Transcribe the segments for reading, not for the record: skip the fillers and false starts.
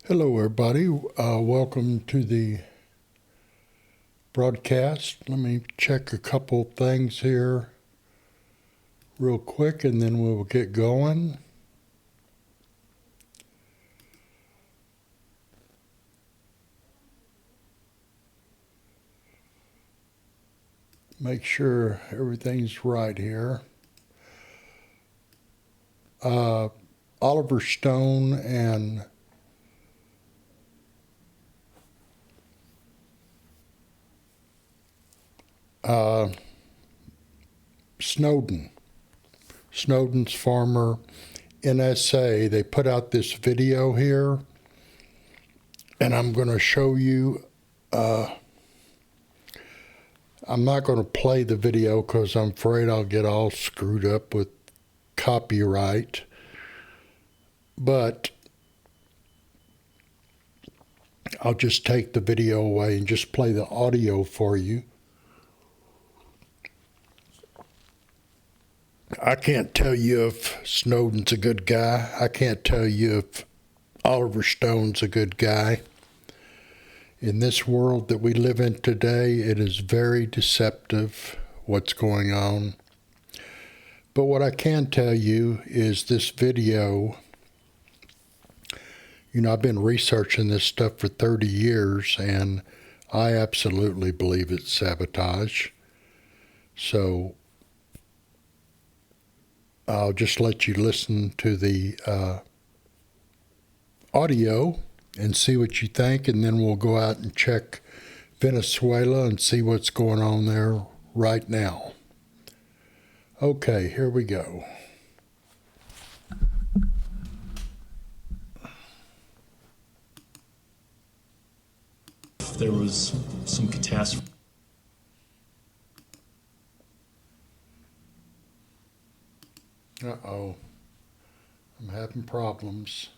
Hello, everybody. Welcome to the broadcast. Let me check a couple things here real quick, and then we'll get going. Make sure everything's right here. Oliver Stone and Snowden's former NSA, they put out this video here, and I'm going to show you. I'm not going to play the video because I'm afraid I'll get all screwed up with copyright, but I'll just take the video away and just play the audio for you. I can't tell you if Snowden's a good guy. I can't tell you if Oliver Stone's a good guy. In this world that we live in today, it is very deceptive what's going on. But what I can tell you is this video, I've been researching this stuff for 30 years, and I absolutely believe it's sabotage. So I'll just let you listen to the audio and see what you think, and then we'll go out and check Venezuela and see what's going on there right now. Okay, here we go. If there was some catastrophe. Uh-oh. I'm having problems.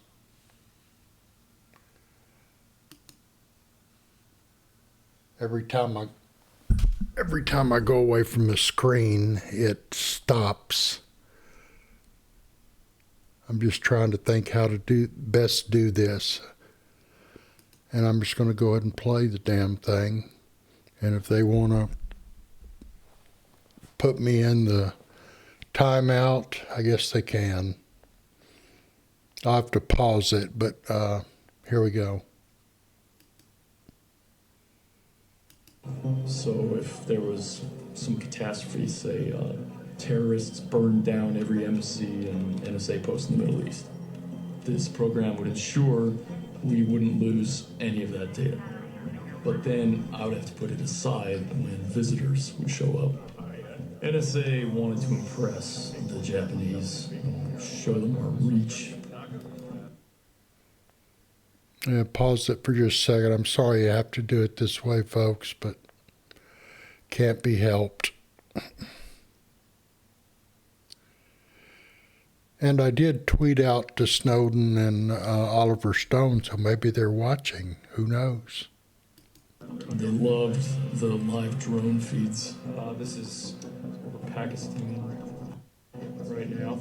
Every time I go away from the screen, it stops. I'm just trying to think how to best do this. And I'm just going to go ahead and play the damn thing. And if they want to put me in the timeout, I guess they can. I'll have to pause it, but here we go. So if there was some catastrophe, say terrorists burned down every embassy and NSA post in the Middle East, this program would ensure we wouldn't lose any of that data. But then I would have to put it aside when visitors would show up. NSA wanted to impress the Japanese, show them our reach. Yeah, pause it for just a second. I'm sorry I have to do it this way, folks, but can't be helped. And I did tweet out to Snowden and Oliver Stone, so maybe they're watching. Who knows? They loved the live drone feeds. This is over Pakistan right now.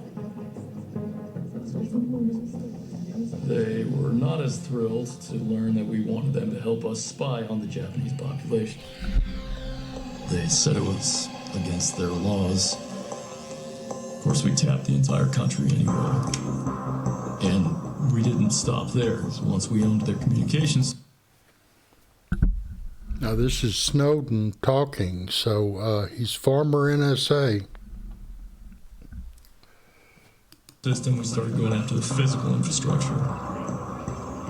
They were not as thrilled to learn that we wanted them to help us spy on the Japanese population. They said it was against their laws. Of course, we tapped the entire country anyway. And we didn't stop there. Once we owned their communications. Now, this is Snowden talking, so he's former NSA. System, we started going after the physical infrastructure.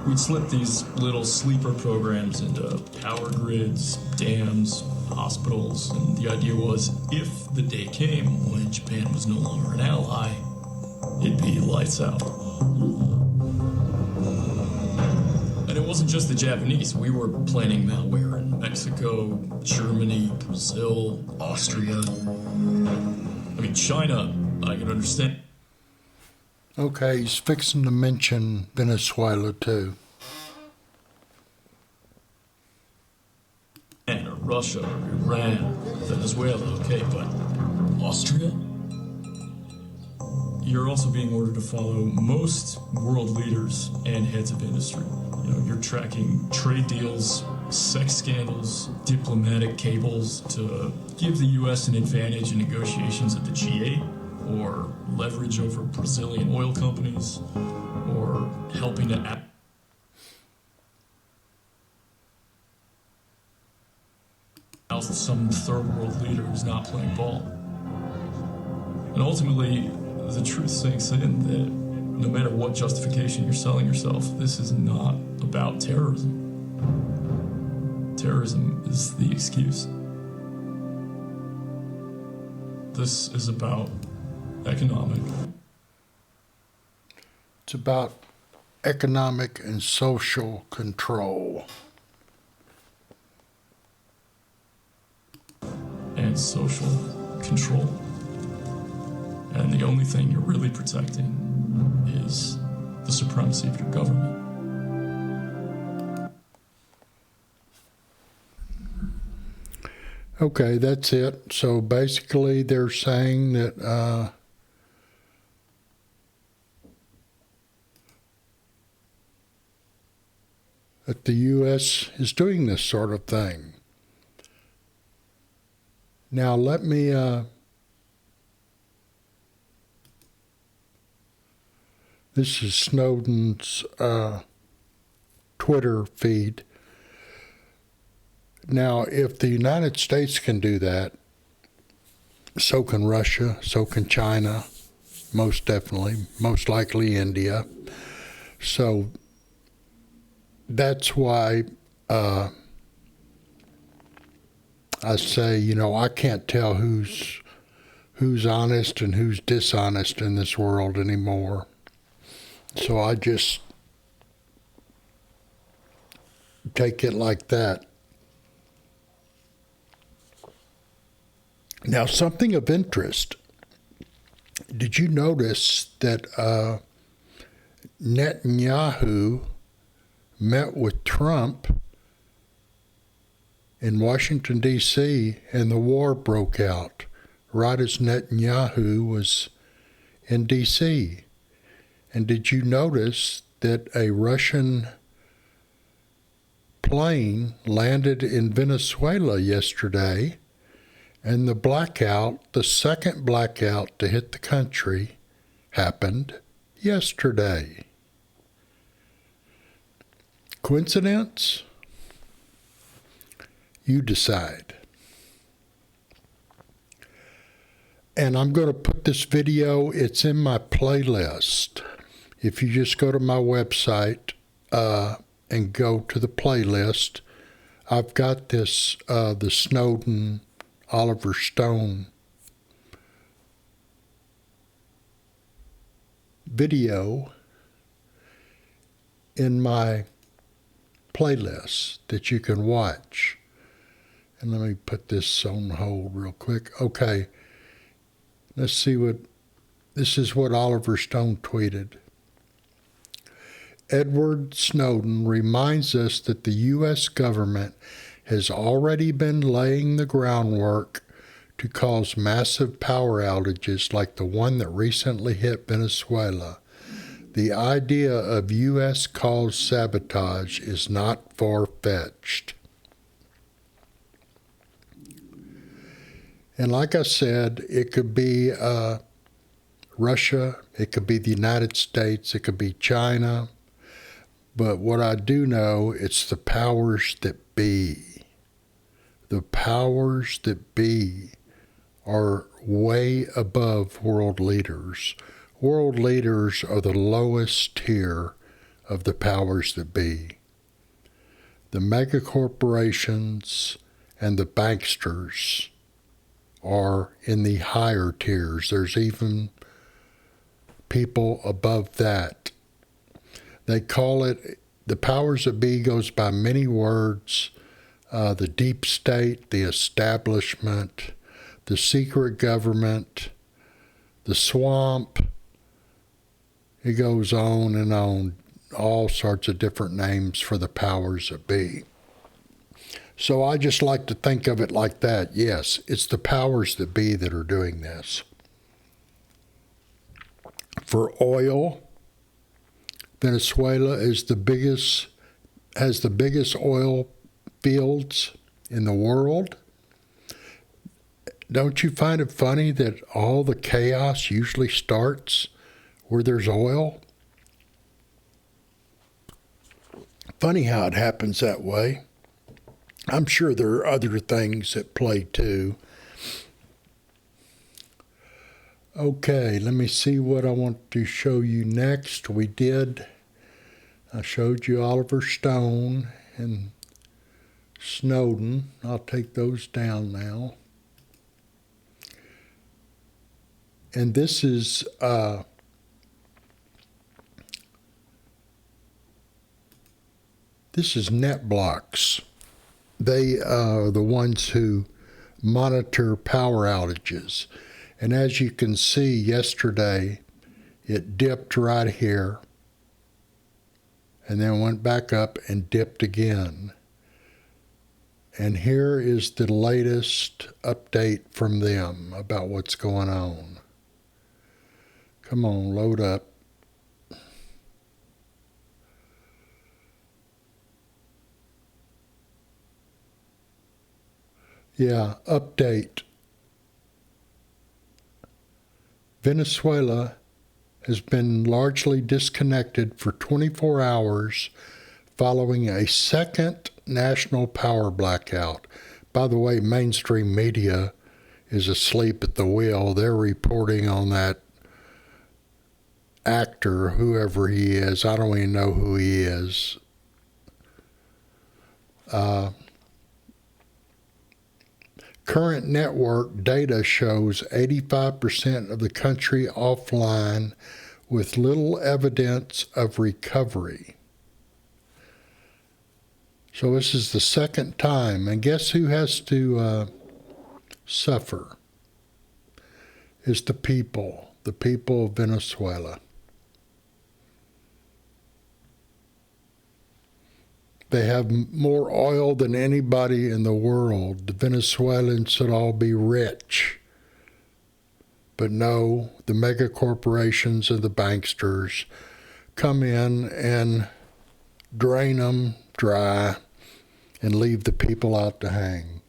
We'd slip these little sleeper programs into power grids, dams, hospitals, and the idea was if the day came when Japan was no longer an ally, it'd be lights out. And it wasn't just the Japanese. We were planning malware in Mexico, Germany, Brazil, Austria. I mean, China, I can understand. Okay, he's fixing to mention Venezuela, too. Or Russia, or Iran, Venezuela, okay, but Austria? You're also being ordered to follow most world leaders and heads of industry. You're tracking trade deals, sex scandals, diplomatic cables to give the U.S. an advantage in negotiations at the G8, or leverage over Brazilian oil companies, or helping to oust some third world leader who's not playing ball. And ultimately, the truth sinks in that no matter what justification you're selling yourself, this is not about terrorism. Terrorism is the excuse. This is about economic. It's about economic and social control. And social control. And the only thing you're really protecting is the supremacy of your government. Okay, that's it. So basically they're saying that that the U.S. is doing this sort of thing. Now let me this is Snowden's Twitter feed. Now, if the United States can do that, so can Russia, so can China, most definitely, most likely India. So that's why I say, I can't tell who's honest and who's dishonest in this world anymore. So I just take it like that. Now, something of interest. Did you notice that Netanyahu met with Trump in Washington, D.C., and the war broke out right as Netanyahu was in D.C.? And did you notice that a Russian plane landed in Venezuela yesterday? And the blackout, the second blackout to hit the country, happened yesterday. Coincidence? You decide. And I'm going to put this video, it's in my playlist. If you just go to my website and go to the playlist, I've got this, the Snowden Oliver Stone video in my playlist that you can watch. And let me put this on hold real quick. Okay, let's see this is what Oliver Stone tweeted. Edward Snowden reminds us that the U.S. government has already been laying the groundwork to cause massive power outages like the one that recently hit Venezuela. The idea of U.S.-caused sabotage is not far-fetched. And like I said, it could be Russia, it could be the United States, it could be China. But what I do know, it's the powers that be. The powers that be are way above world leaders. World leaders are the lowest tier of the powers that be. The megacorporations and the banksters are in the higher tiers. There's even people above that. They call it, the powers that be goes by many words. The deep state, the establishment, the secret government, the swamp. It goes on and on, all sorts of different names for the powers that be. So I just like to think of it like that. Yes, it's the powers that be that are doing this. For oil, Venezuela is the biggest has the biggest oil fields in the world. Don't you find it funny that all the chaos usually starts where there's oil? Funny how it happens that way. I'm sure there are other things at play too. Okay, let me see what I want to show you next. I showed you Oliver Stone and Snowden. I'll take those down now. And this is Netblocks. They are the ones who monitor power outages. And as you can see, yesterday it dipped right here and then went back up and dipped again. And here is the latest update from them about what's going on. Come on, load up. Yeah, update. Venezuela has been largely disconnected for 24 hours following a second national power blackout. By the way, mainstream media is asleep at the wheel. They're reporting on that actor, whoever he is. I don't even know who he is. Current network data shows 85% of the country offline with little evidence of recovery. So this is the second time, and guess who has to suffer? Is the people of Venezuela. They have more oil than anybody in the world. The Venezuelans should all be rich. But no, the mega corporations and the banksters come in and drain them dry and leave the people out to hang.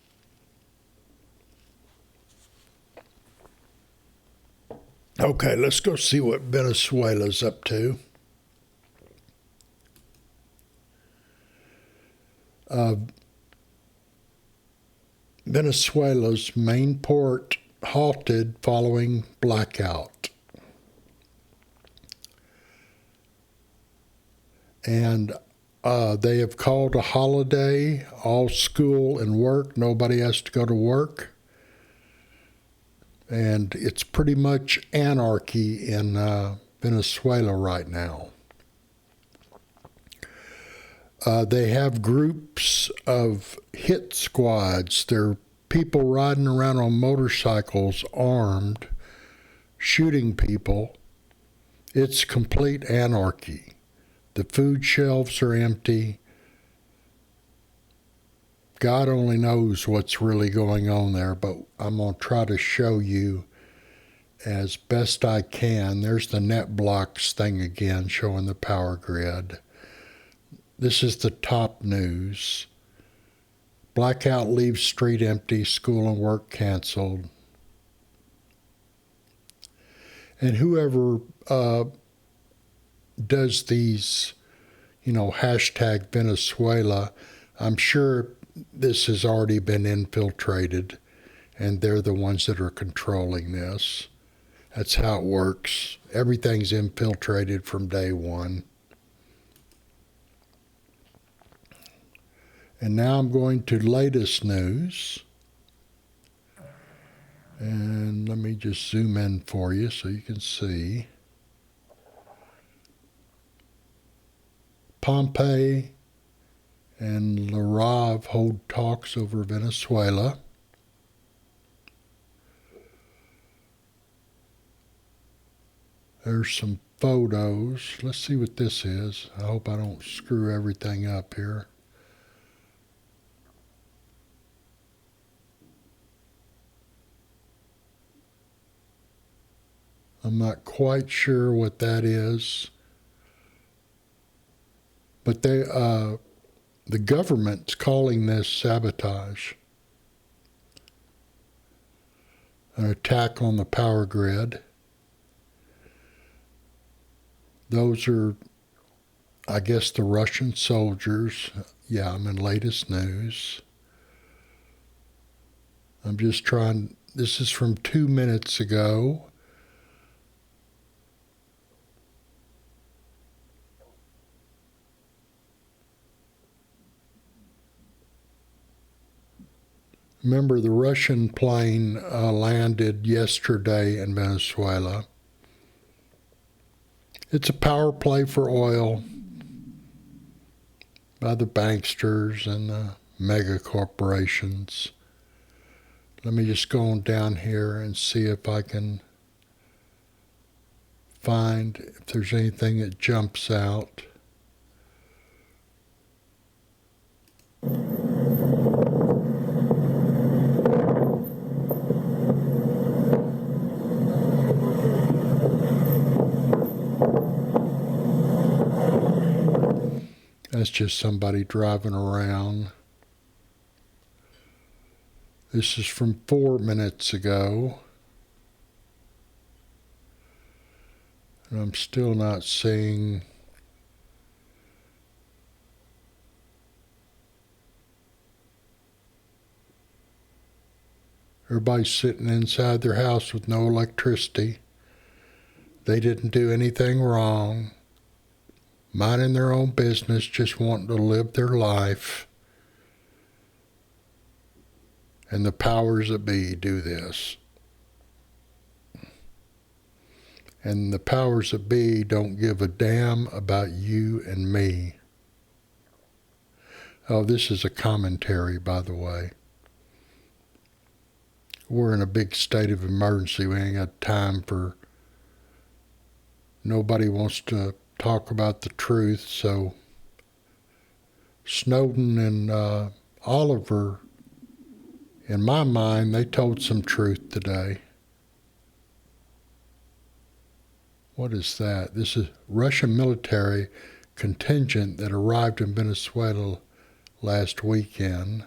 Okay, let's go see what Venezuela's up to. Venezuela's main port halted following blackout. And they have called a holiday, all school and work. Nobody has to go to work. And it's pretty much anarchy in Venezuela right now. They have groups of hit squads. They're people riding around on motorcycles armed, shooting people. It's complete anarchy. The food shelves are empty. God only knows what's really going on there, but I'm going to try to show you as best I can. There's the Netblocks thing again, showing the power grid. This is the top news. Blackout leaves street empty, school and work canceled. And whoever does these, hashtag Venezuela, I'm sure this has already been infiltrated, and they're the ones that are controlling this. That's how it works. Everything's infiltrated from day one. And now I'm going to latest news. And let me just zoom in for you so you can see. Pompeo and Lavrov hold talks over Venezuela. There's some photos. Let's see what this is. I hope I don't screw everything up here. I'm not quite sure what that is. But The government's calling this sabotage. An attack on the power grid. Those are, I guess, the Russian soldiers. Yeah, I'm in latest news. I'm just trying, this is from 2 minutes ago. Remember, the Russian plane landed yesterday in Venezuela. It's a power play for oil by the banksters and the mega corporations. Let me just go on down here and see if I can find if there's anything that jumps out. That's just somebody driving around. This is from 4 minutes ago. And I'm still not seeing. Everybody's sitting inside their house with no electricity. They didn't do anything wrong. Minding their own business, just wanting to live their life. And the powers that be do this. And the powers that be don't give a damn about you and me. Oh, this is a commentary, by the way. We're in a big state of emergency. We ain't got time for... Nobody wants to talk about the truth, so Snowden and Oliver, in my mind, they told some truth today. What is that? This is Russian military contingent that arrived in Venezuela last weekend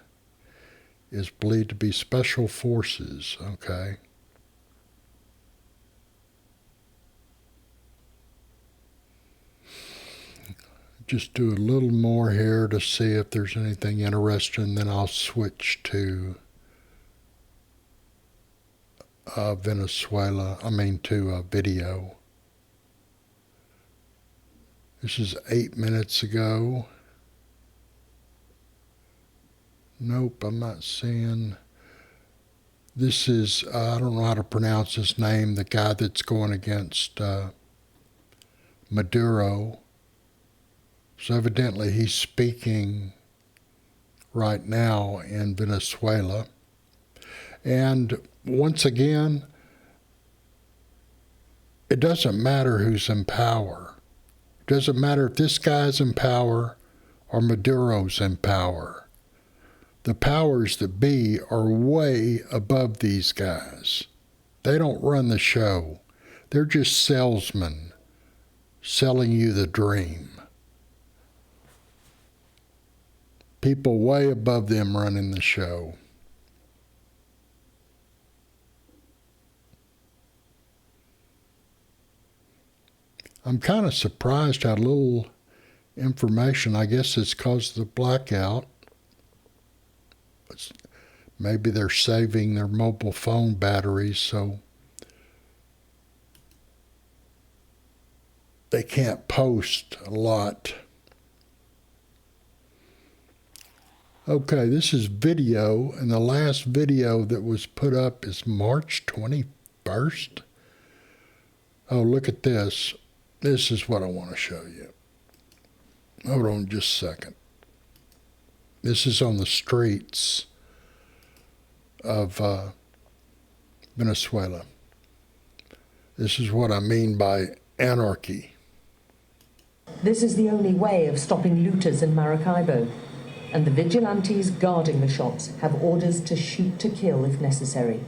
is believed to be special forces, okay? Just do a little more here to see if there's anything interesting, then I'll switch to Venezuela, to video. This is 8 minutes ago. Nope, I'm not seeing. This is, I don't know how to pronounce his name, the guy that's going against Maduro. So evidently he's speaking right now in Venezuela. And once again, it doesn't matter who's in power. It doesn't matter if this guy's in power or Maduro's in power. The powers that be are way above these guys. They don't run the show. They're just salesmen selling you the dream. People way above them running the show. I'm kind of surprised how little information. I guess it's because of the blackout. Maybe they're saving their mobile phone batteries so they can't post a lot. Okay, this is video, and the last video that was put up is March 21st. Oh, look at this. This is what I want to show you. Hold on just a second. This is on the streets of Venezuela. This is what I mean by anarchy. This is the only way of stopping looters in Maracaibo, and the vigilantes guarding the shops have orders to shoot to kill if necessary.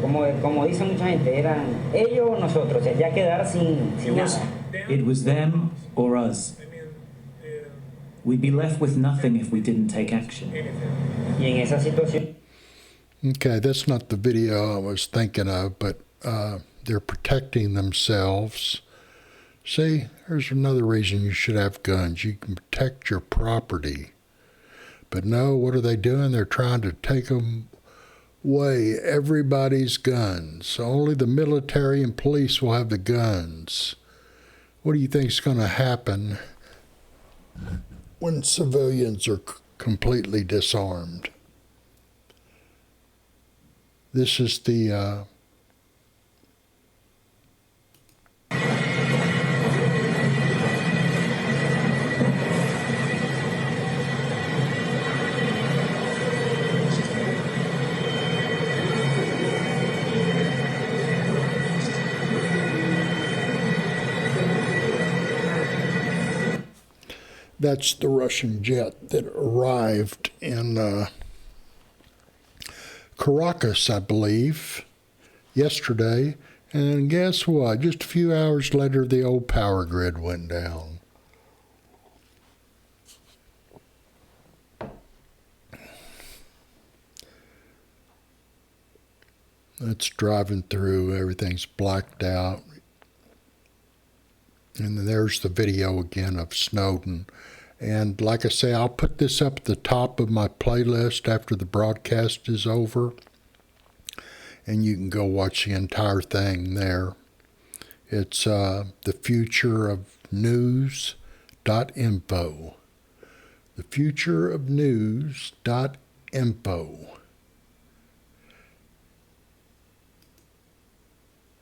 Como dice mucha gente, eran ellos o nosotros, ya quedar sin nada. It was them or us. We'd be left with nothing if we didn't take action. Y en esa situación, Okay, that's not the video I was thinking of, but they're protecting themselves. See, there's another reason you should have guns. You can protect your property. But no, what are they doing? They're trying to take away everybody's guns. Only the military and police will have the guns. What do you think is going to happen when civilians are completely disarmed? This is the that's the Russian jet that arrived in Caracas, I believe, yesterday. And guess what? Just a few hours later, the old power grid went down. It's driving through. Everything's blacked out. And then there's the video again of Snowden. And like I say, I'll put this up at the top of my playlist after the broadcast is over. And you can go watch the entire thing there. It's the future of news.info. The future of news.info.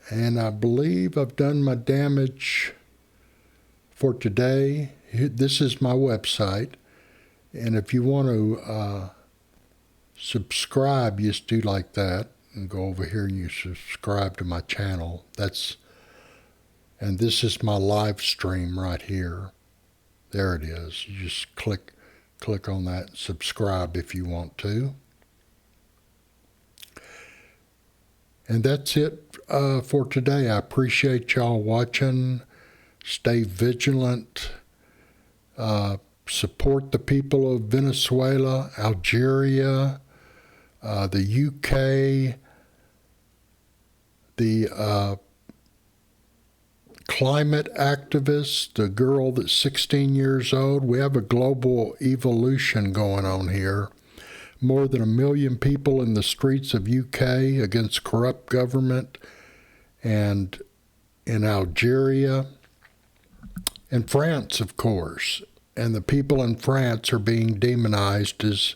And I believe I've done my damage for today. This is my website. And if you want to subscribe, you just do like that. And go over here and you subscribe to my channel. And this is my live stream right here. There it is. You just click on that and subscribe if you want to. And that's it for today. I appreciate y'all watching. Stay vigilant. Support the people of Venezuela, Algeria, the UK, the climate activist, the girl that's 16 years old. We have a global evolution going on here. More than 1 million people in the streets of UK against corrupt government, and in Algeria, and France, of course. And the people in France are being demonized as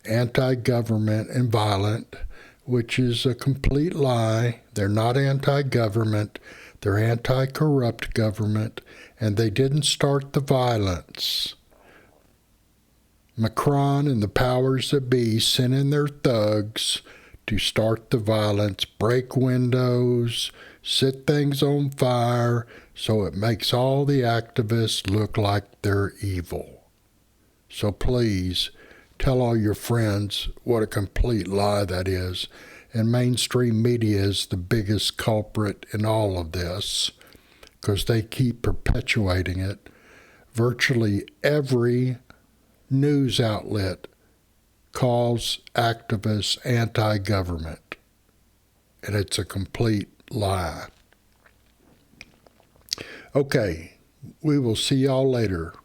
anti-government and violent, which is a complete lie. They're not anti-government. They're anti-corrupt government, and they didn't start the violence. Macron and the powers that be sent in their thugs to start the violence, break windows, set things on fire, so it makes all the activists look like they're evil. So please, tell all your friends what a complete lie that is. And mainstream media is the biggest culprit in all of this because they keep perpetuating it. Virtually every news outlet calls activists anti-government, and it's a complete lie. Okay, we will see y'all later.